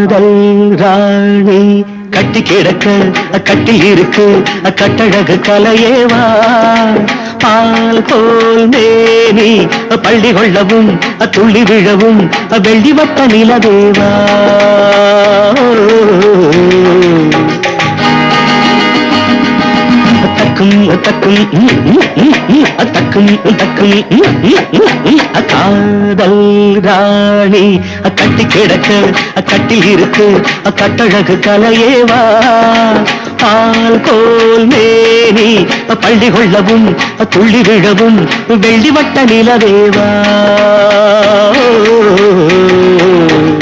காதல் ராணி கட்டி கிடக்க கட்டில் இருக்கு கட்டழகு கலையேவா பால் போல் மேனி பள்ளி கொள்ளவும் துள்ளி விழவும் வெள்ளி வட்ட நிலவேவா தக்கும் தக்கும் தக்கும் தக்கும் காதல் ராணி கட்டி கிடக்க கட்டில் இருக்கு கட்டழகு கலையேவா பால் கோல் மேனி பள்ளி கொள்ளவும் துள்ளி விழவும் வெள்ளி வட்ட நிலவேவா